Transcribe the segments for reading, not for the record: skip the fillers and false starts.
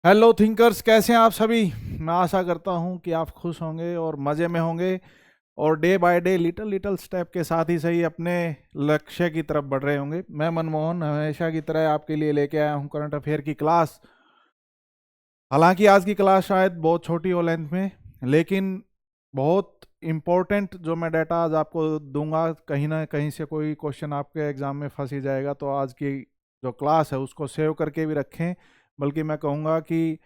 Hello thinkers, कैसे हैं आप सभी। मैं आशा करता हूं कि आप खुश होंगे और मज़े में होंगे और day by day little little step के साथ ही सही अपने लक्ष्य की तरफ बढ़ रहे होंगे। मैं मनमोहन हमेशा की तरह आपके लिए लेके आया हूं करंट अफेयर की क्लास। हालांकि आज की क्लास शायद बहुत छोटी हो लेंथ में, लेकिन बहुत इम्पोर्टेंट जो मैं डाटा आज आपको दूंगा, कहीं ना कहीं से कोई क्वेश्चन आपके एग्ज़ाम में फंस ही जाएगा। तो आज की जो क्लास है उसको सेव करके भी रखें, बल्कि मैं कहूँगा कि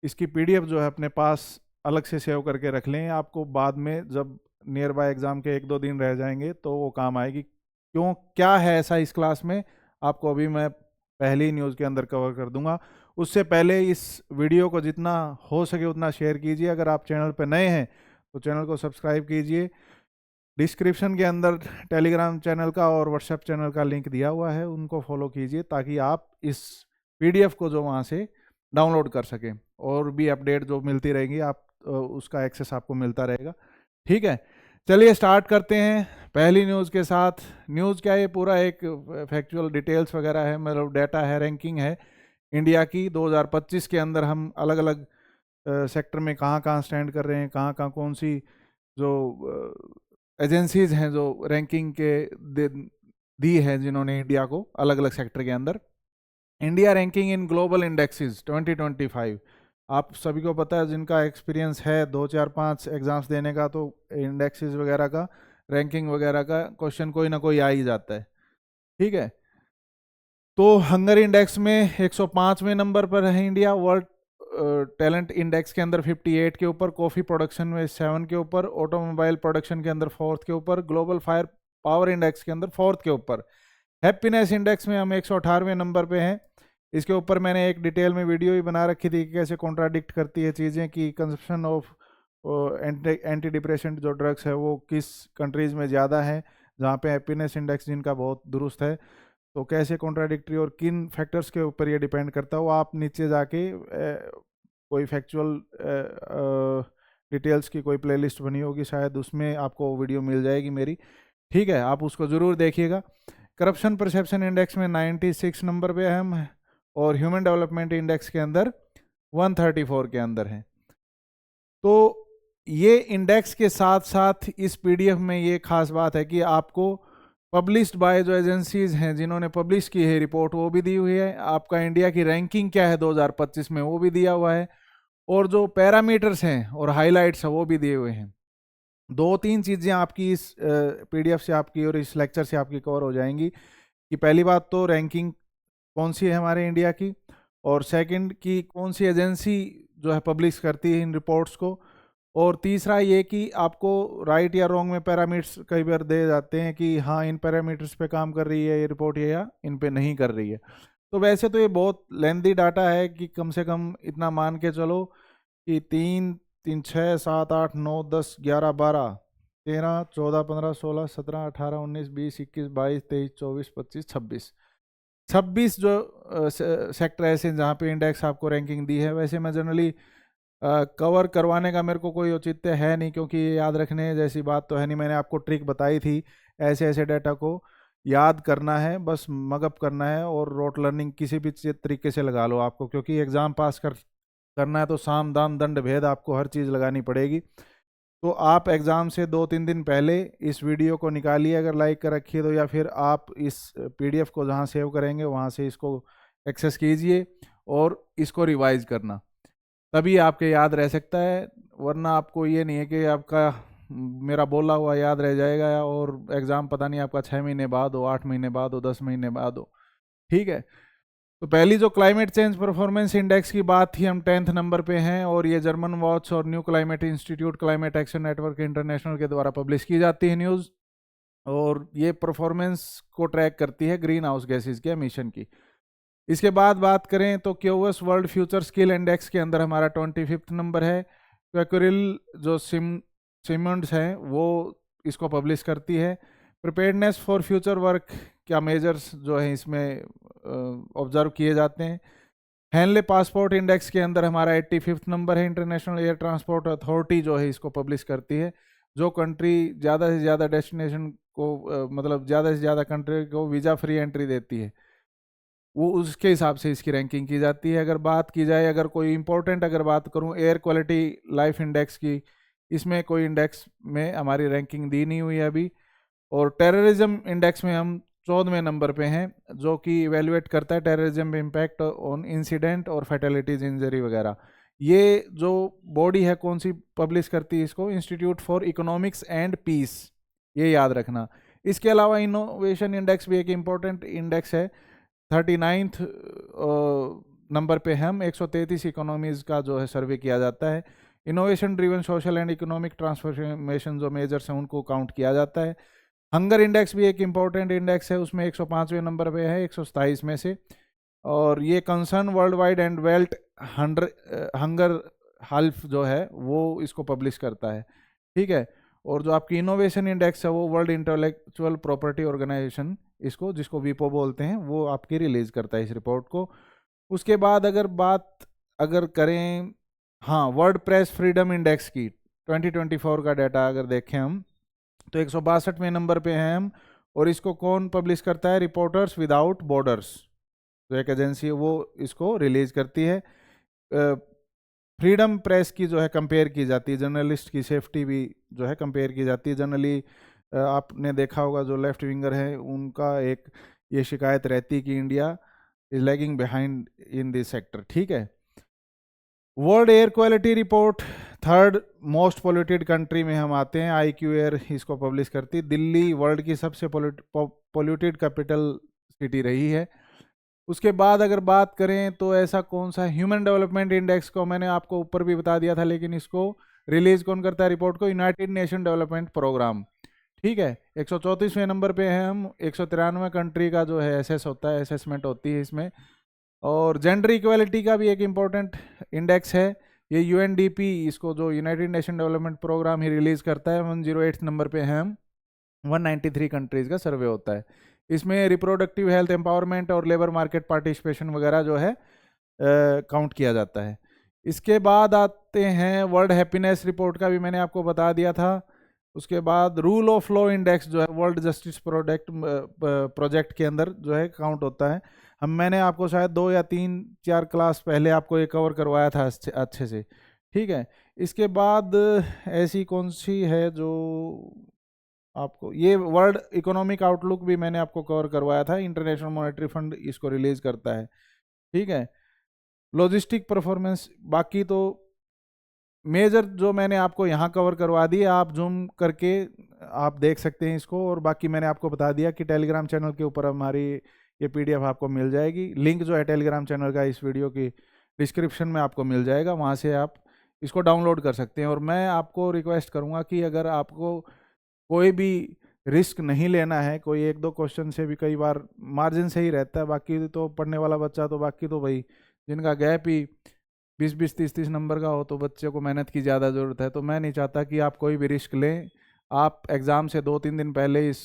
इसकी पीडीएफ जो है अपने पास अलग से सेव करके रख लें। आपको बाद में जब नियर बाय एग्ज़ाम के एक दो दिन रह जाएंगे तो वो काम आएगी। क्यों, क्या है ऐसा इस क्लास में, आपको अभी मैं पहली न्यूज़ के अंदर कवर कर दूंगा। उससे पहले इस वीडियो को जितना हो सके उतना शेयर कीजिए। अगर आप चैनल पर नए हैं तो चैनल को सब्सक्राइब कीजिए। डिस्क्रिप्शन के अंदर टेलीग्राम चैनल का और व्हाट्सएप चैनल का लिंक दिया हुआ है, उनको फॉलो कीजिए ताकि आप इस पीडीएफ को जो वहाँ से डाउनलोड कर सकें और भी अपडेट जो मिलती रहेंगी आप उसका एक्सेस आपको मिलता रहेगा। ठीक है, चलिए स्टार्ट करते हैं पहली न्यूज़ के साथ। न्यूज़ क्या है, ये पूरा एक फैक्चुअल डिटेल्स वगैरह है, मतलब डाटा है, रैंकिंग है इंडिया की 2025 के अंदर। हम अलग अलग सेक्टर में कहाँ कहाँ स्टैंड कर रहे हैं, कहाँ कहाँ कौन सी जो एजेंसीज हैं जो रैंकिंग के दी है जिन्होंने इंडिया को अलग अलग सेक्टर के अंदर। India ranking in global indexes 2025। आप सभी को पता है, जिनका एक्सपीरियंस है 2 4 5 एग्जाम्स देने का, तो इंडेक्सेस वगैरह का, रैंकिंग वगैरह का क्वेश्चन कोई ना कोई आ ही जाता है। ठीक है, तो हंगर इंडेक्स में 105वें नंबर पर है इंडिया। वर्ल्ड टैलेंट इंडेक्स के अंदर 58 के ऊपर। कॉफ़ी प्रोडक्शन में 7 के ऊपर। ऑटोमोबाइल प्रोडक्शन के अंदर 4th के ऊपर। ग्लोबल फायर पावर इंडेक्स के अंदर 4th के ऊपर। हैप्पीनेस इंडेक्स में हम 118वें नंबर पे हैं। इसके ऊपर मैंने एक डिटेल में वीडियो भी बना रखी थी कि कैसे कॉन्ट्राडिक्ट करती है चीज़ें, कि कंजप्शन ऑफ एंटी डिप्रेशेंट जो ड्रग्स है वो किस कंट्रीज़ में ज़्यादा है, जहाँ पे हैप्पीनेस इंडेक्स जिनका बहुत दुरुस्त है। तो कैसे कॉन्ट्राडिक्टरी और किन फैक्टर्स के ऊपर ये डिपेंड करता है, वो आप नीचे जाके कोई फैक्चुअल डिटेल्स की कोई प्लेलिस्ट बनी होगी शायद, उसमें आपको वीडियो मिल जाएगी मेरी। ठीक है, आप उसको ज़रूर देखिएगा। करप्शन परसेप्शन इंडेक्स में 96 नंबर पे हम हैं और ह्यूमन डेवलपमेंट इंडेक्स के अंदर 134 के अंदर हैं। तो ये इंडेक्स के साथ साथ इस पीडीएफ में ये खास बात है कि आपको पब्लिश्ड बाय जो एजेंसीज हैं जिन्होंने पब्लिश की है रिपोर्ट, वो भी दी हुई है। आपका इंडिया की रैंकिंग क्या है 2025 में, वो भी दिया हुआ है। और जो पैरामीटर्स हैं और हाइलाइट्स हैं वो भी दिए हुए हैं। दो तीन चीज़ें आपकी इस पीडीएफ से आपकी और इस लेक्चर से आपकी कवर हो जाएंगी। कि पहली बात तो रैंकिंग कौन सी है हमारे इंडिया की, और सेकंड की कौन सी एजेंसी जो है पब्लिश करती है इन रिपोर्ट्स को, और तीसरा ये कि आपको राइट या रॉन्ग में पैरामीटर्स कई बार दे जाते हैं कि हाँ इन पैरामीटर्स पे काम कर रही है ये रिपोर्ट, या इन पे नहीं कर रही है। तो वैसे तो ये बहुत लेंथी डाटा है कि कम से कम इतना मान के चलो कि 3 3 6 7 8 9 10 11 12 13 14 15 16 17 18 19 20 21 22 23 24 25 26 26 जो सेक्टर ऐसे जहाँ पे इंडेक्स आपको रैंकिंग दी है। वैसे मैं जनरली कवर करवाने का मेरे को कोई औचित्य है नहीं, क्योंकि ये याद रखने जैसी बात तो है नहीं। मैंने आपको ट्रिक बताई थी, ऐसे ऐसे डाटा को याद करना है, बस मगअप करना है और रोट लर्निंग किसी भी तरीके से लगा लो आपको, क्योंकि एग्ज़ाम पास करना है तो साम दाम दंड भेद आपको हर चीज़ लगानी पड़ेगी। तो आप एग्ज़ाम से 2 3 दिन पहले इस वीडियो को निकालिए, अगर लाइक कर रखिए तो, या फिर आप इस पीडीएफ को जहाँ सेव करेंगे वहाँ से इसको एक्सेस कीजिए और इसको रिवाइज करना, तभी आपके याद रह सकता है। वरना आपको ये नहीं है कि आपका मेरा बोला हुआ याद रह जाएगा और एग्ज़ाम पता नहीं आपका 6 महीने बाद हो, 8 महीने बाद हो, 10 महीने बाद हो। ठीक है, तो पहली जो क्लाइमेट चेंज परफॉर्मेंस इंडेक्स की बात थी, हम 10th नंबर पे हैं और ये जर्मन वॉच और new climate institute climate action network international के द्वारा पब्लिश की जाती है न्यूज़। और ये परफॉर्मेंस को ट्रैक करती है ग्रीन हाउस गैसेज के एमिशन की। इसके बाद बात करें तो QS world future skill index के अंदर हमारा 25th नंबर है। क्वेक्रिल जो सिमंड्स हैं वो इसको पब्लिश करती है। प्रिपेयर्डनेस फॉर फ्यूचर वर्क क्या मेजर्स जो हैं इसमें ऑब्जर्व किए जाते हैं। हैनले पासपोर्ट इंडेक्स के अंदर हमारा 85th नंबर है। इंटरनेशनल एयर ट्रांसपोर्ट अथॉरिटी जो है इसको पब्लिश करती है। जो कंट्री ज़्यादा से ज़्यादा डेस्टिनेशन को मतलब ज़्यादा से ज़्यादा कंट्री को वीज़ा फ्री एंट्री देती है, वो उसके हिसाब से इसकी रैंकिंग की जाती है। अगर बात की जाए, अगर कोई इंपॉर्टेंट अगर बात करूं एयर क्वालिटी लाइफ इंडेक्स की, इसमें कोई इंडेक्स में हमारी रैंकिंग दी नहीं हुई है अभी। और टेररिज्म इंडेक्स में हम 14वें नंबर पे हैं, जो कि इवेलुएट करता है टेररिज्म इम्पैक्ट ऑन इंसिडेंट और फैटेलिटीज इंजरी वगैरह। ये जो बॉडी है कौन सी पब्लिश करती है इसको, Institute for Economics and Peace, ये याद रखना। इसके अलावा इनोवेशन इंडेक्स भी एक इम्पोर्टेंट इंडेक्स है। 39th नंबर पे हम 133 इकोनॉमीज का जो है सर्वे किया जाता है। Innovation driven social and economic transformation जो मेजर्स हैं उनको काउंट किया जाता है। हंगर इंडेक्स भी एक इम्पॉर्टेंट इंडेक्स है, उसमें 105वें नंबर पे है 127 में से। और ये concern world wide and wealth hunger health जो है वो इसको पब्लिश करता है, ठीक है। और जो आपकी इनोवेशन इंडेक्स है वो वर्ल्ड इंटेलेक्चुअल प्रॉपर्टी ऑर्गेनाइजेशन, इसको जिसको वीपो बोलते हैं, वो आपकी रिलीज करता है इस रिपोर्ट को। उसके बाद अगर बात करें हाँ वर्ड प्रेस फ्रीडम इंडेक्स की 2024 का डाटा अगर देखें हम, तो 162वें नंबर पे हैं हम। और इसको कौन पब्लिश करता है, रिपोर्टर्स विदाउट बॉर्डर्स, जो एक एजेंसी है वो इसको रिलीज करती है। फ्रीडम प्रेस की जो है कंपेयर की जाती है, जर्नलिस्ट की सेफ्टी भी जो है कंपेयर की जाती है। जनरली आपने देखा होगा जो लेफ्ट विंगर है उनका एक ये शिकायत रहती है कि India is lagging behind in this sector, ठीक है। World air quality report 3rd most polluted country में हम आते हैं, IQ एयर इसको पब्लिश करती है। दिल्ली वर्ल्ड की सबसे पोल्यूटेड कैपिटल सिटी रही है। उसके बाद अगर बात करें तो ऐसा कौन सा ह्यूमन डेवलपमेंट इंडेक्स को मैंने आपको ऊपर भी बता दिया था, लेकिन इसको रिलीज कौन करता है रिपोर्ट को, यूनाइटेड नेशन डेवलपमेंट प्रोग्राम, ठीक है। 134वें नंबर पे हैं हम। 193 कंट्री का जो है एसेस होता है, असेसमेंट होती है इसमें। और जेंडर इक्वालिटी का भी एक इम्पोर्टेंट इंडेक्स है, ये UNDP इसको जो यूनाइटेड नेशन डेवलपमेंट प्रोग्राम ही रिलीज करता है। 108 नंबर पे हैं हम। 193 कंट्रीज का सर्वे होता है। इसमें रिप्रोडक्टिव हेल्थ एम्पावरमेंट और लेबर मार्केट पार्टिसिपेशन वगैरह जो है काउंट किया जाता है। इसके बाद आते हैं वर्ल्ड हैप्पीनेस रिपोर्ट का भी मैंने आपको बता दिया था। उसके बाद रूल ऑफ लॉ इंडेक्स जो है वर्ल्ड जस्टिस प्रोजेक्ट के अंदर जो है काउंट होता है। मैंने आपको शायद 2 या 3-4 क्लास पहले आपको ये कवर करवाया था अच्छे से, ठीक है। इसके बाद ऐसी कौन सी है जो आपको, ये वर्ल्ड इकोनॉमिक आउटलुक भी मैंने आपको कवर करवाया था, इंटरनेशनल मॉनेटरी फंड इसको रिलीज करता है, ठीक है। लॉजिस्टिक परफॉर्मेंस, बाकी तो मेजर जो मैंने आपको यहाँ कवर करवा दिए, आप जूम करके आप देख सकते हैं इसको। और बाकी मैंने आपको बता दिया कि टेलीग्राम चैनल के ऊपर हमारी ये PDF आपको मिल जाएगी। लिंक जो है टेलीग्राम चैनल का इस वीडियो की डिस्क्रिप्शन में आपको मिल जाएगा, वहाँ से आप इसको डाउनलोड कर सकते हैं। और मैं आपको रिक्वेस्ट करूँगा कि अगर आपको कोई भी रिस्क नहीं लेना है, कोई 1-2 क्वेश्चन से भी कई बार मार्जिन से ही रहता है, बाकी तो पढ़ने वाला बच्चा तो बाकी तो भाई जिनका गैप ही 20-20, 30-30 नंबर का हो, तो बच्चे को मेहनत की ज़्यादा ज़रूरत है। तो मैं नहीं चाहता कि आप कोई भी रिस्क लें। आप एग्ज़ाम से 2-3 दिन पहले इस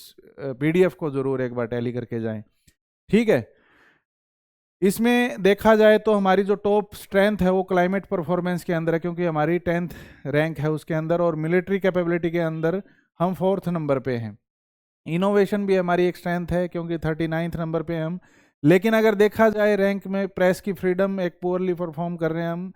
PDF को ज़रूर एक बार टैली करके जाएं, ठीक है। इसमें देखा जाए तो हमारी जो टॉप स्ट्रेंथ है वो क्लाइमेट परफॉर्मेंस के अंदर है, क्योंकि हमारी 10th रैंक है उसके अंदर। और मिलिट्री कैपेबिलिटी के अंदर हम 4th नंबर पे हैं। इनोवेशन भी हमारी एक स्ट्रेंथ है, क्योंकि 39th नंबर पे हम। लेकिन अगर देखा जाए रैंक में प्रेस की फ्रीडम एक पुअरली परफॉर्म कर रहे हैं हम,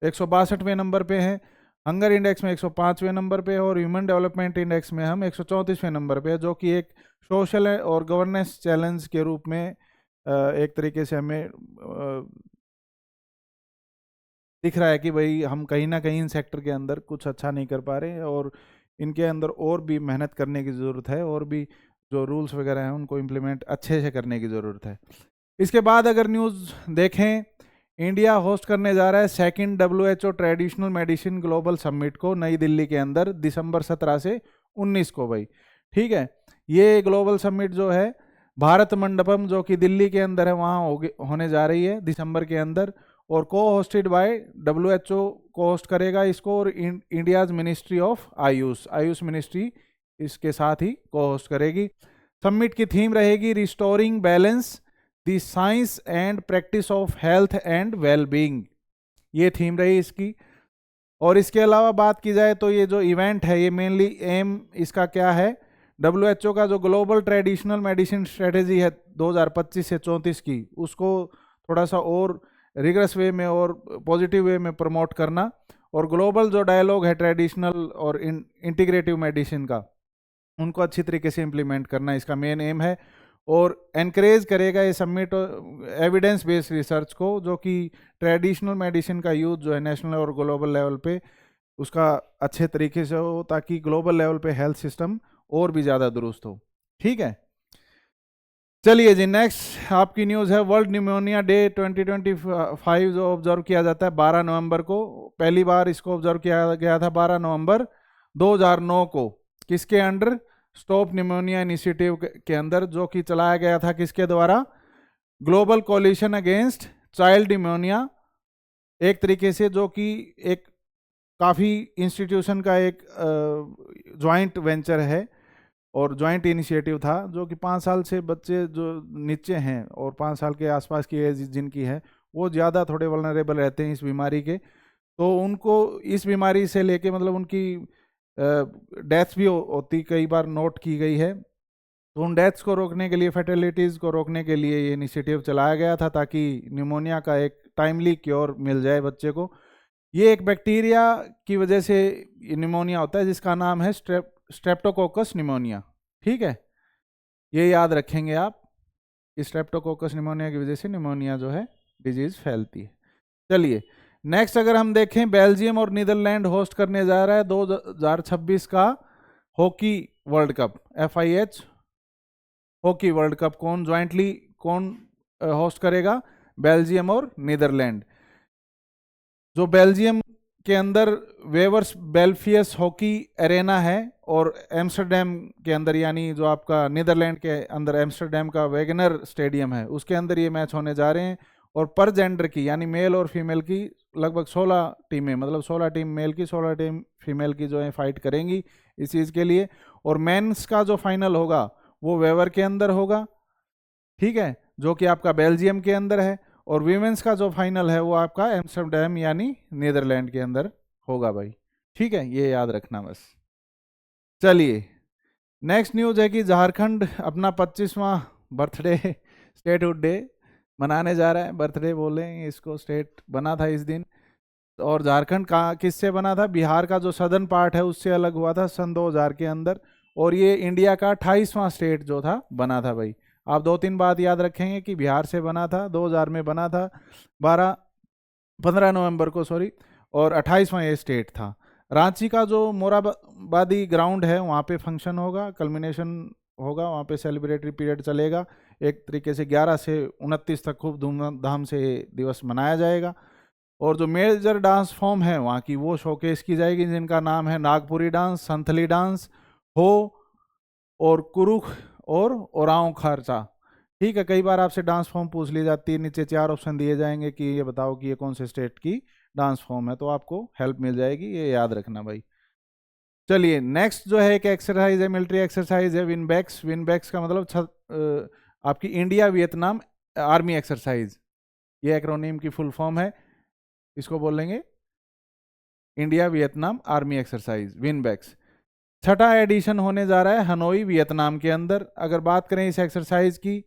162वें नंबर पे हैं। हंगर इंडेक्स में 105वें नंबर पे है। और ह्यूमन डेवलपमेंट इंडेक्स में हम 134वें नंबर पे है, जो कि एक सोशल और गवर्नेंस चैलेंज के रूप में एक तरीके से हमें दिख रहा है कि भाई हम कहीं ना कहीं इन सेक्टर के अंदर कुछ अच्छा नहीं कर पा रहे, और इनके अंदर और भी मेहनत करने की ज़रूरत है, और भी जो रूल्स वगैरह हैं उनको इम्प्लीमेंट अच्छे से करने की ज़रूरत है। इसके बाद अगर न्यूज़ देखें, इंडिया होस्ट करने जा रहा है 2nd WHO traditional medicine global summit को नई दिल्ली के अंदर दिसंबर 17 से 19 को भाई, ठीक है। ये ग्लोबल समिट जो है भारत मंडपम जो कि दिल्ली के अंदर है वहाँ होने जा रही है दिसंबर के अंदर। और को होस्टेड बाय WHO को होस्ट करेगा इसको, और India's ministry of Ayush ministry इसके साथ ही को होस्ट करेगी। समिट की थीम रहेगी restoring balance the science and practice of health and wellbeing, ये थीम रही इसकी। और इसके अलावा बात की जाए तो ये जो इवेंट है ये मेनली एम इसका क्या है, WHO का जो ग्लोबल ट्रेडिशनल मेडिसिन स्ट्रेटेजी है 2025 से 34 की, उसको थोड़ा सा और रिगरस वे में और पॉजिटिव वे में प्रमोट करना, और ग्लोबल जो डायलॉग है ट्रेडिशनल और इंटीग्रेटिव मेडिसिन का, उनको अच्छी तरीके से इम्प्लीमेंट करना इसका मेन एम है। और एनकरेज करेगा ये सबमिट एविडेंस बेस्ड रिसर्च को, जो कि ट्रेडिशनल मेडिसिन का यूज जो है नेशनल और ग्लोबल लेवल पे उसका अच्छे तरीके से हो, ताकि ग्लोबल लेवल पे हेल्थ सिस्टम और भी ज़्यादा दुरुस्त हो। ठीक है, चलिए जी नेक्स्ट आपकी न्यूज़ है वर्ल्ड न्यूमोनिया डे 2025 जो ऑब्जर्व किया जाता है 12 नवंबर को। पहली बार इसको ऑब्जर्व किया गया था 12 नवंबर 2009 को, किसके अंडर? स्टॉप न्यूमोनिया इनिशिएटिव के अंदर, जो कि चलाया गया था किसके द्वारा? Global Coalition Against Child Pneumonia, एक तरीके से जो कि एक काफ़ी इंस्टीट्यूशन का एक जॉइंट वेंचर है और जॉइंट इनिशिएटिव था, जो कि 5 साल से बच्चे जो नीचे हैं और 5 साल के आसपास की एज जिनकी है, वो ज़्यादा थोड़े वल्नरेबल रहते हैं इस बीमारी के। तो उनको इस बीमारी से लेके मतलब उनकी डेथ्स भी होती कई बार नोट की गई है। तो उन डेथ्स को रोकने के लिए, फर्टिलिटीज़ को रोकने के लिए ये इनिशिएटिव चलाया गया था, ताकि न्यूमोनिया का एक टाइमली क्योर मिल जाए बच्चे को। ये एक बैक्टीरिया की वजह से न्यूमोनिया होता है जिसका नाम है स्ट्रेप्टोकोकस न्यूमोनिया। ठीक है, ये याद रखेंगे आप, स्ट्रेप्टोकोकस न्यूमोनिया की वजह से न्यूमोनिया जो है डिजीज फैलती है। चलिए नेक्स्ट अगर हम देखें, बेल्जियम और नीदरलैंड होस्ट करने जा रहा है 2026 का hockey world cup, FIH hockey world cup. कौन होस्ट करेगा? बेल्जियम और नीदरलैंड। जो बेल्जियम के अंदर वेवर्स बेल्फियस हॉकी एरेना है, और एम्स्टरडेम के अंदर, यानी जो आपका नीदरलैंड के अंदर एम्स्टरडेम का वेगनर स्टेडियम है, उसके अंदर ये मैच होने जा रहे हैं। और पर जेंडर की, यानी मेल और फीमेल की लगभग 16 टीमें, मतलब 16 टीम मेल की 16 टीम फीमेल की जो है फाइट करेंगी इस चीज़ के लिए। और मेंस का जो फाइनल होगा वो वेवर के अंदर होगा, ठीक है, जो कि आपका बेल्जियम के अंदर है। और वीमेंस का जो फाइनल है वो आपका एम्स्टरडेम यानी नीदरलैंड के अंदर होगा भाई। ठीक है, ये याद रखना बस। चलिए नेक्स्ट न्यूज़ है कि झारखंड अपना 25वां बर्थडे स्टेटहुड डे मनाने जा रहा है। बर्थडे बोले इसको, स्टेट बना था इस दिन। और झारखंड का किससे बना था? बिहार का जो सदर्न पार्ट है उससे अलग हुआ था सन 2000 के अंदर। और ये इंडिया का 28वां स्टेट जो था बना था भाई। आप 2-3 बात याद रखेंगे कि बिहार से बना था, 2000 में बना था 15 नवंबर को, सॉरी, और 28वां ये स्टेट था। रांची का जो मोराबादी ग्राउंड है वहाँ पे फंक्शन होगा, कल्मिनेशन होगा, वहाँ पे सेलिब्रेटरी पीरियड चलेगा। एक तरीके से 11 से 29 तक खूब धूमधाम से दिवस मनाया जाएगा। और जो मेजर डांस फॉर्म है वहाँ की वो शोकेस की जाएगी, जिनका नाम है नागपुरी डांस, संथली डांस, हो और कुरुख और ओरांव खर्चा। ठीक है, कई बार आपसे डांस फॉर्म पूछ ली जाती है, नीचे 4 ऑप्शन दिए जाएंगे कि ये बताओ कि ये कौन से स्टेट की डांस फॉर्म है, तो आपको हेल्प मिल जाएगी, ये याद रखना भाई। चलिए नेक्स्ट जो है एक एक्सरसाइज है, मिलिट्री एक्सरसाइज है विनबैक्स। विनबैक्स का मतलब आपकी इंडिया वियतनाम आर्मी एक्सरसाइज, ये एक्रोनिम की फुल फॉर्म है, इसको बोलेंगे India Vietnam army exercise VINBAX. 6ठा एडिशन होने जा रहा है हनोई वियतनाम के अंदर। अगर बात करें इस एक्सरसाइज की,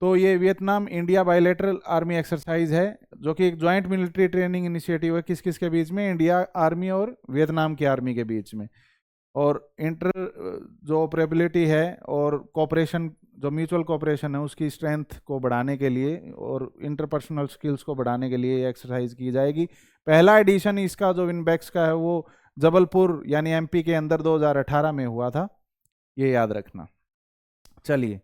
तो ये Vietnam India bilateral army exercise है, जो कि एक जॉइंट मिलिट्री ट्रेनिंग इनिशिएटिव है। किस किस के बीच में? इंडिया आर्मी और वियतनाम की आर्मी के बीच में। और इंटर जो ऑपरेबिलिटी है और कोऑपरेशन, जो म्यूचुअल कोऑपरेशन है, उसकी स्ट्रेंथ को बढ़ाने के लिए और इंटरपर्सनल स्किल्स को बढ़ाने के लिए ये एक्सरसाइज की जाएगी। पहला एडिशन इसका जो विनबैक्स का है वो जबलपुर यानी MP के अंदर 2018 में हुआ था, ये याद रखना। चलिए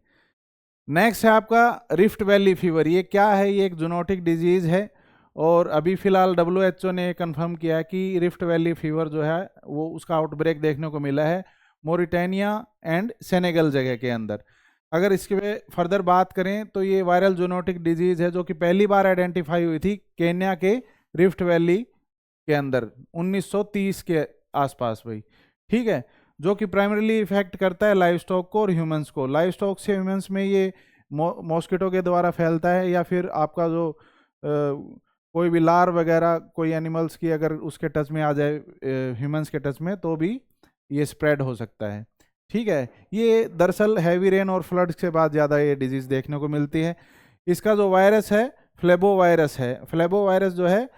नेक्स्ट है आपका रिफ्ट वैली फीवर। ये क्या है? ये एक जूनोटिक डिजीज है, और अभी फिलहाल WHO ने कंफर्म किया है कि रिफ्ट वैली फीवर जो है वो उसका आउटब्रेक देखने को मिला है मोरिटानिया एंड सेनेगल जगह के अंदर। अगर इसके फर्दर बात करें तो ये वायरल जूनोटिक डिजीज है जो कि पहली बार आइडेंटिफाई हुई थी केन्या के रिफ्ट वैली के अंदर 1930 के आसपास भाई। ठीक है, जो कि प्राइमरीली इफेक्ट करता है लाइव स्टॉक को और ह्यूमंस को। लाइव स्टॉक से ह्यूमंस में ये मॉस्किटो के द्वारा फैलता है, या फिर आपका जो कोई भी लार वगैरह कोई एनिमल्स की अगर उसके टच में आ जाए, ह्यूमंस के टच में, तो भी ये स्प्रेड हो सकता है। ठीक है, ये दरअसल हैवी रेन और फ्लड्स के बाद ज़्यादा ये डिजीज़ देखने को मिलती है। इसका जो वायरस है फ्लेबो वायरस है। फ्लेबो वायरस जो है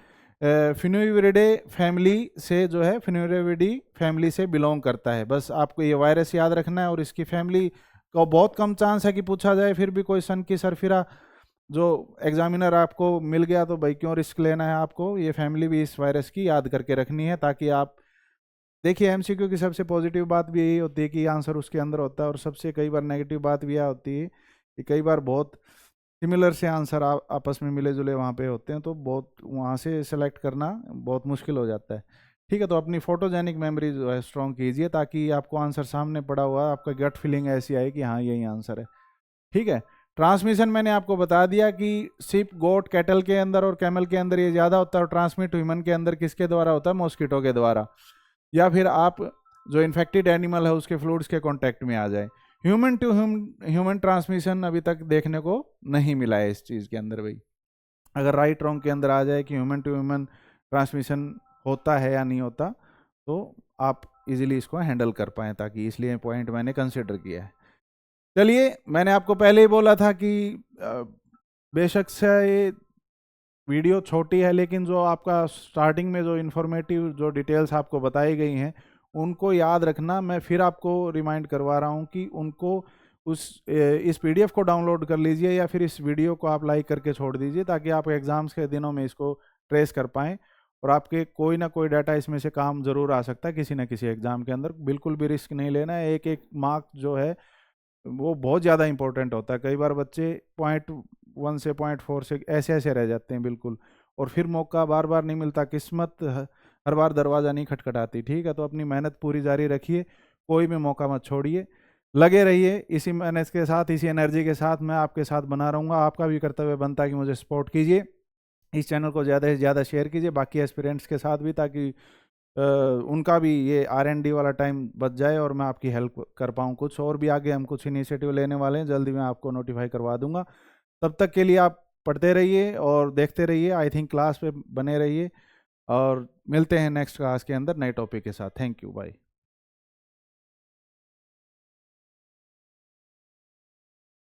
फिनोविरिडे फैमिली से जो है फिनोविरिडी फैमिली से बिलोंग करता है। बस आपको ये वायरस याद रखना है, और इसकी फैमिली का बहुत कम चांस है कि पूछा जाए, फिर भी कोई सन की सरफिरा जो एग्जामिनर आपको मिल गया तो भाई क्यों रिस्क लेना है, आपको ये फैमिली भी इस वायरस की याद करके रखनी है, ताकि आप देखिए एमसीक्यू की सबसे पॉजिटिव बात भी यही होती है कि आंसर उसके अंदर होता है, और सबसे कई बार नेगेटिव बात भी यह होती है कि कई बार बहुत सिमिलर से आंसर आपस में मिले जुले वहाँ पे होते हैं, तो बहुत वहाँ से सेलेक्ट करना बहुत मुश्किल हो जाता है। ठीक है, तो अपनी फोटोजेनिक मेमोरी जो है स्ट्रॉन्ग कीजिए, ताकि आपको आंसर सामने पड़ा हुआ आपका गट फीलिंग ऐसी आए कि हाँ यही आंसर है। ठीक है, ट्रांसमिशन मैंने आपको बता दिया कि सिप गोट कैटल के अंदर और कैमल के अंदर ये ज़्यादा होता है, और ट्रांसमिट ह्यूमन के अंदर किसके द्वारा होता है, मॉस्किटो के द्वारा, या फिर आप जो इन्फेक्टेड एनिमल है उसके फ्लूइड्स के कांटेक्ट में आ जाए। ह्यूमन टू ह्यूमन ट्रांसमिशन अभी तक देखने को नहीं मिला है इस चीज़ के अंदर भाई। अगर राइट रॉन्ग के अंदर आ जाए कि ह्यूमन टू ह्यूमन ट्रांसमिशन होता है या नहीं होता, तो आप इजीली इसको हैंडल कर पाएँ, ताकि इसलिए पॉइंट मैंने कंसिडर किया है। चलिए, मैंने आपको पहले ही बोला था कि बेशक से ये वीडियो छोटी है, लेकिन जो आपका स्टार्टिंग में जो इन्फॉर्मेटिव जो डिटेल्स आपको बताई गई हैं उनको याद रखना। मैं फिर आपको रिमाइंड करवा रहा हूँ कि उनको इस पीडीएफ को डाउनलोड कर लीजिए, या फिर इस वीडियो को आप लाइक करके छोड़ दीजिए, ताकि आप एग्ज़ाम्स के दिनों में इसको ट्रेस कर पाएँ, और आपके कोई ना कोई डाटा इसमें से काम ज़रूर आ सकता है किसी न किसी एग्ज़ाम के अंदर। बिल्कुल भी रिस्क नहीं लेना है, एक एक मार्क जो है वो बहुत ज़्यादा इंपॉर्टेंट होता है। कई बार बच्चे 0.1 से 0.4 से ऐसे ऐसे रह जाते हैं बिल्कुल, और फिर मौका बार बार नहीं मिलता, किस्मत हर बार दरवाज़ा नहीं खटखटाती। ठीक है, तो अपनी मेहनत पूरी जारी रखिए, कोई भी मौका मत छोड़िए, लगे रहिए इसी मेहनत के साथ, इसी एनर्जी के साथ मैं आपके साथ बना रहूँगा। आपका भी कर्तव्य बनता है कि मुझे सपोर्ट कीजिए, इस चैनल को ज़्यादा से ज़्यादा शेयर कीजिए बाकी एस्पिरेंट्स के साथ भी, ताकि उनका भी ये R&D वाला टाइम बच जाए और मैं आपकी हेल्प कर पाऊँ कुछ। और भी आगे हम कुछ इनिशिएटिव लेने वाले हैं, जल्दी मैं आपको नोटिफाई करवा दूंगा। तब तक के लिए आप पढ़ते रहिए और देखते रहिए, आई थिंक क्लास पे बने रहिए, और मिलते हैं नेक्स्ट क्लास के अंदर नए टॉपिक के साथ। Thank you, bye.